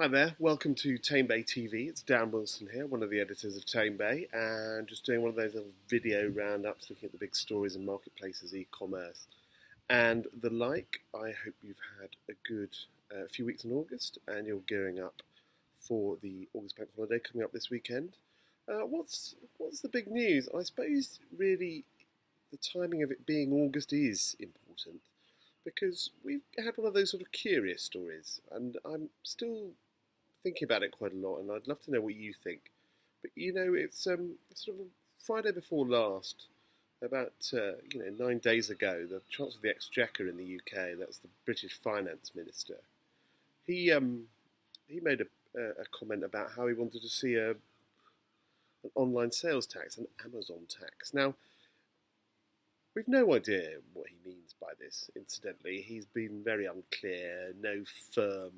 Hi there, welcome to tamebaytv. It's Dan Wilson here, one of the editors of Tamebay, and just doing one of those little video roundups looking at the big stories in marketplaces, e-commerce, and the like. I hope you've had a good few weeks in August, and you're gearing up for the August bank holiday coming up this weekend. What's the big news? I suppose really the timing of it being August is important, because we've had one of those sort of curious stories, and I'm still thinking about it quite a lot, and I'd love to know what you think. But it's sort of Friday before last, about 9 days ago, the Chancellor of the Exchequer in the UK, that's the British Finance Minister, he made a comment about how he wanted to see an online sales tax, an Amazon tax. Now, we've no idea what he means by this, incidentally. He's been very unclear, no firm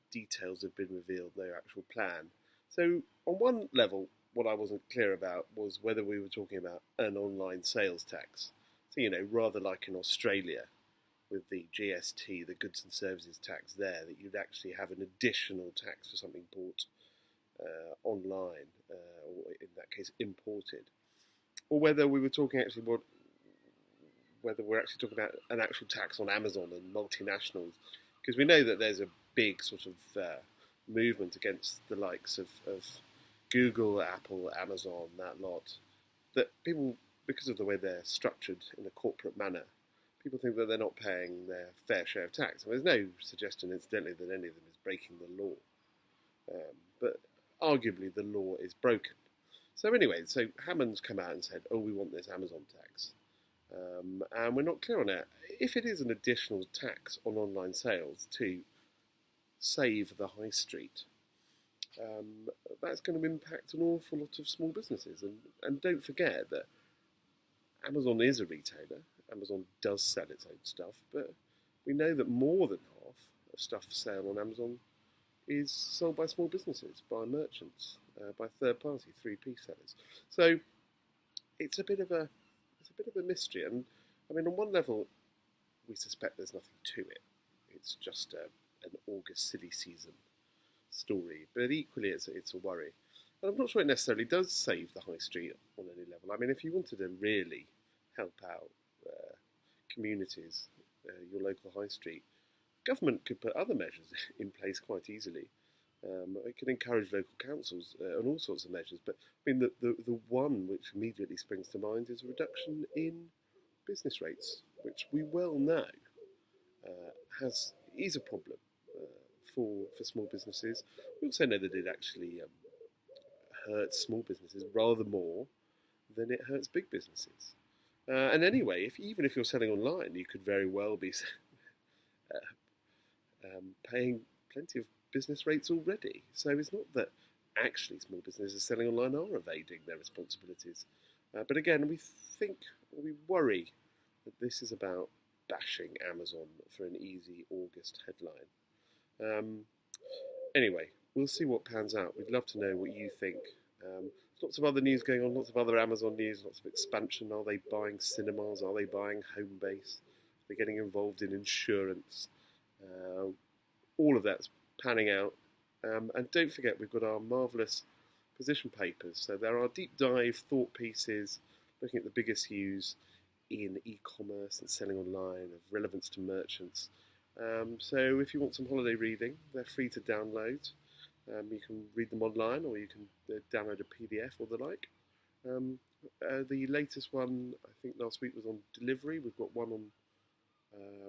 details have been revealed, no actual plan. So, on one level, what I wasn't clear about was whether we were talking about an online sales tax. So, rather like in Australia with the GST, the goods and services tax there, that you'd actually have an additional tax for something bought online, or in that case, imported. Or whether we were talking whether we're actually talking about an actual tax on Amazon and multinationals, because we know that there's a big sort of movement against the likes of Google, Apple, Amazon, that lot, that people, because of the way they're structured in a corporate manner, people think that they're not paying their fair share of tax. And there's no suggestion, incidentally, that any of them is breaking the law. But arguably the law is broken. So anyway, Hammond's come out and said, oh, we want this Amazon tax. And we're not clear on it. If it is an additional tax on online sales to save the high street, that's going to impact an awful lot of small businesses. And don't forget that Amazon is a retailer. Amazon does sell its own stuff, but we know that more than half of stuff for sale on Amazon is sold by small businesses, by merchants, by third party 3P sellers. So it's a bit of a mystery. And I mean, on one level, we suspect there's nothing to it. It's just an August silly season story. But equally, it's a worry. And I'm not sure it necessarily does save the high street on any level. I mean, if you wanted to really help out communities, your local high street, government could put other measures in place quite easily. It can encourage local councils on all sorts of measures. But I mean, the one which immediately springs to mind is a reduction in business rates, which we well know is a problem for small businesses. We also know that it actually hurts small businesses rather more than it hurts big businesses. And anyway, even if you're selling online, you could very well be paying plenty of business rates already. So it's not that actually small businesses selling online are evading their responsibilities. But again, we worry that this is about bashing Amazon for an easy August headline. Anyway, we'll see what pans out. We'd love to know what you think. Lots of other news going on, lots of other Amazon news, lots of expansion. Are they buying cinemas? Are they buying Homebase? They're getting involved in insurance. All of that's panning out. And don't forget, we've got our marvellous position papers. So there are deep dive thought pieces looking at the biggest news in e-commerce and selling online of relevance to merchants. So if you want some holiday reading, they're free to download. You can read them online, or you can download a PDF or the like. The latest one, I think last week, was on delivery. We've got one on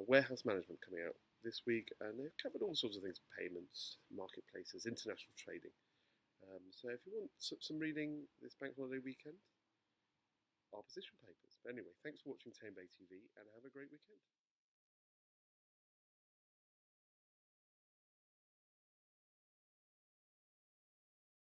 warehouse management coming out this week, and they've covered all sorts of things: payments, marketplaces, international trading. So if you want some reading this bank holiday weekend, our position papers. But anyway, thanks for watching Tamebay TV, and have a great weekend.